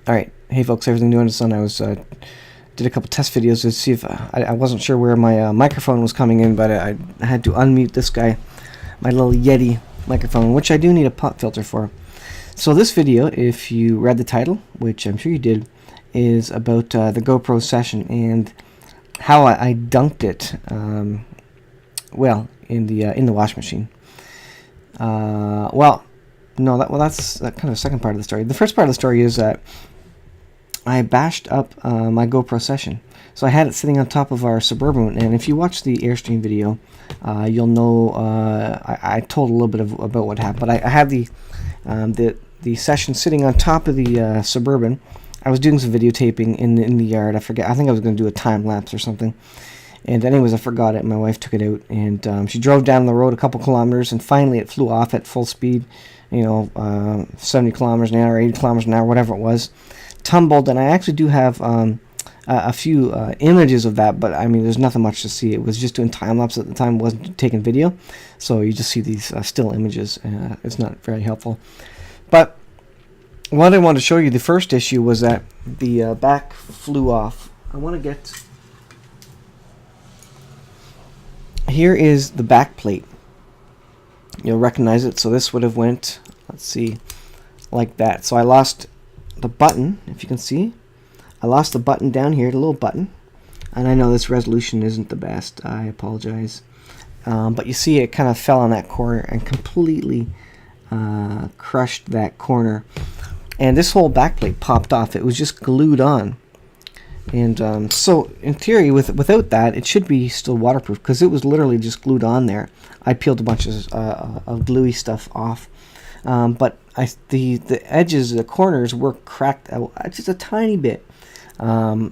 Alright, hey folks, everything new under the sun. I was did a couple test videos to see if I wasn't sure where my microphone was coming in, but I had to unmute this guy, my little Yeti microphone, which I do need a pop filter for. So this video, if you read the title, which I'm sure you did, is about the GoPro Session and how I dunked it, well, in the wash machine. That's kind of the second part of the story. The first part of the story is that I bashed up my GoPro Session. So I had it sitting on top of our Suburban, and if you watch the Airstream video, you'll know I told a little bit about what happened. But I had the Session sitting on top of the Suburban. I was doing some videotaping in the yard. I forget. I think I was going to do a time lapse or something. And anyways, I forgot it. My wife took it out, and she drove down the road a couple kilometers, and finally it flew off at full speed. 70 kilometers an hour, 80 kilometers an hour, whatever it was. Tumbled, and I actually do have a few images of that, but I mean there's nothing much to see. It was just doing time-lapse at the time, wasn't taking video, so you just see these still images. It's not very helpful. But what I wanted to show you, the first issue was that the back flew off. I want to get... Here is the back plate. You'll recognize it. So this would have went, let's see, like that. So I lost the button, if you can see. I lost the button down here, the little button. And I know this resolution isn't the best. I apologize. But you see it kind of fell on that corner and completely crushed that corner. And this whole backplate popped off. It was just glued on. And so in theory, without that, it should be still waterproof because it was literally just glued on there. I peeled a bunch of gluey stuff off. But the edges, the corners were cracked out just a tiny bit. So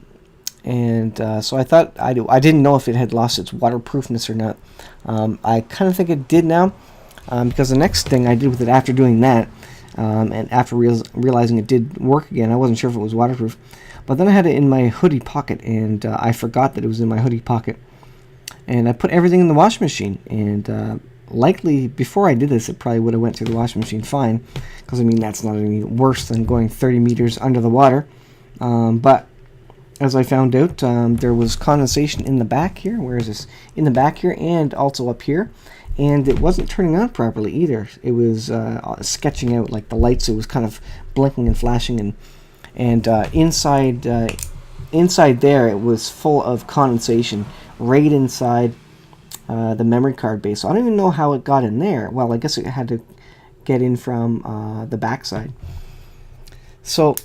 I thought, I didn't know if it had lost its waterproofness or not. I kind of think it did now, because the next thing I did with it after doing that, and after realizing it did work again, I wasn't sure if it was waterproof. But then I had it in my hoodie pocket, and I forgot that it was in my hoodie pocket. And I put everything in the washing machine, and likely before I did this, it probably would have went through the washing machine fine, because I mean that's not any worse than going 30 meters under the water. But as I found out, there was condensation in the back here. Where is this? In the back here, and also up here, and it wasn't turning on properly either. It was sketching out like the lights. It was kind of blinking and flashing, and inside there it was full of condensation right inside the memory card base. So I don't even know how it got in there. Well, I guess it had to get in from the backside. So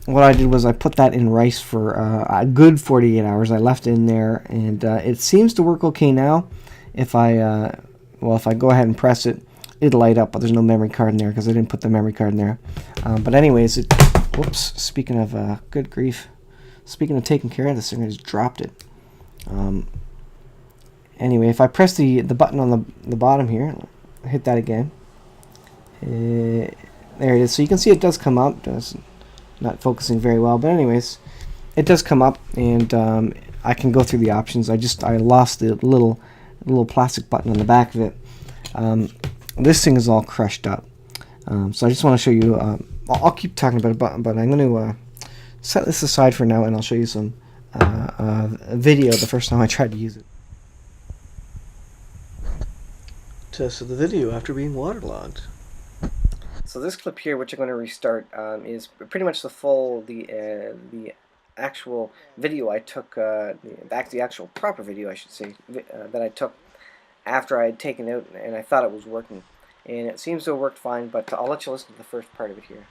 what I did was I put that in rice for a good 48 hours. I left it in there, and it seems to work okay now. If I go ahead and press it, it'll light up, but there's no memory card in there because I didn't put the memory card in there. But anyways, whoops, speaking of good grief, speaking of taking care of this thing, I just dropped it. Anyway, if I press the button on the bottom here, hit that again, there it is. So you can see it does come up. It's not focusing very well, but anyways, it does come up, and I can go through the options. I lost the little plastic button on the back of it. This thing is all crushed up. So I just want to show you. I'll keep talking about it, but I'm going to set this aside for now, and I'll show you some video the first time I tried to use it. Test of the video after being waterlogged. So this clip here, which I'm going to restart, is pretty much the actual video I took, the actual proper video, I should say, that I took after I had taken it out and I thought it was working. And it seems to have worked fine, but I'll let you listen to the first part of it here.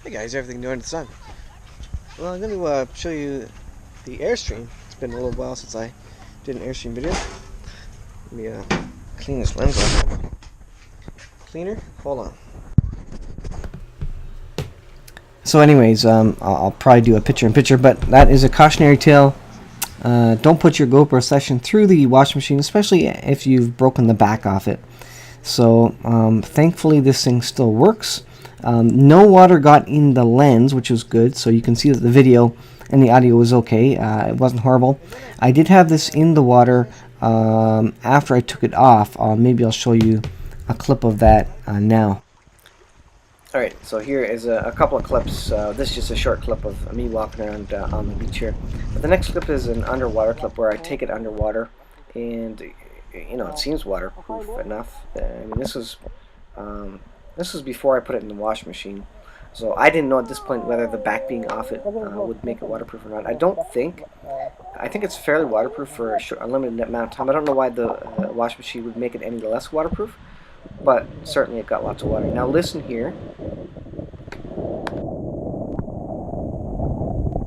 Hey guys, everything new under the sun. Well, I'm going to show you the Airstream. It's been a little while since I did an Airstream video. Let me clean this lens off. Cleaner? Hold on. So anyways, I'll probably do a picture-in-picture, but that is a cautionary tale. Don't put your GoPro Session through the washing machine, especially if you've broken the back off it. So thankfully this thing still works. No water got in the lens, which was good, so you can see that the video and the audio was okay. It wasn't horrible. I did have this in the water after I took it off. Maybe I'll show you a clip of that now. Alright, so here is a couple of clips. This is just a short clip of me walking around on the beach here. But the next clip is an underwater clip where I take it underwater, and you know, it seems waterproof enough. I mean, this was before I put it in the washing machine, so I didn't know at this point whether the back being off it would make it waterproof or not. I don't think. I think it's fairly waterproof for a limited amount of time. I don't know why the washing machine would make it any less waterproof, but certainly it got lots of water. Now listen here.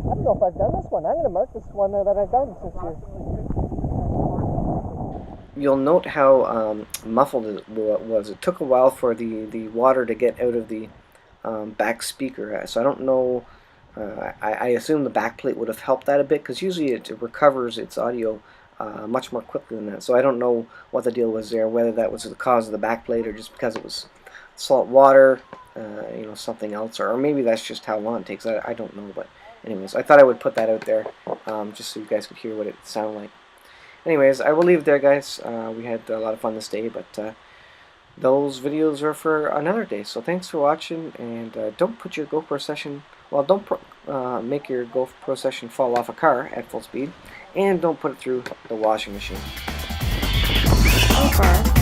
I don't know if I've done this one. I'm going to mark this one that I've done since you'll note how muffled it was. It took a while for the water to get out of the back speaker. So I don't know. I assume the back plate would have helped that a bit, because usually it recovers its audio much more quickly than that. So I don't know what the deal was there, whether that was the cause of the back plate or just because it was salt water, you know, something else, or maybe that's just how long it takes. I don't know, but anyways, I thought I would put that out there just so you guys could hear what it sounded like. Anyways, I will leave it there, guys. We had a lot of fun this day, but those videos are for another day. So thanks for watching, and don't put your GoPro Session, well, don't make your GoPro Session fall off a car at full speed, and don't put it through the washing machine. Okay.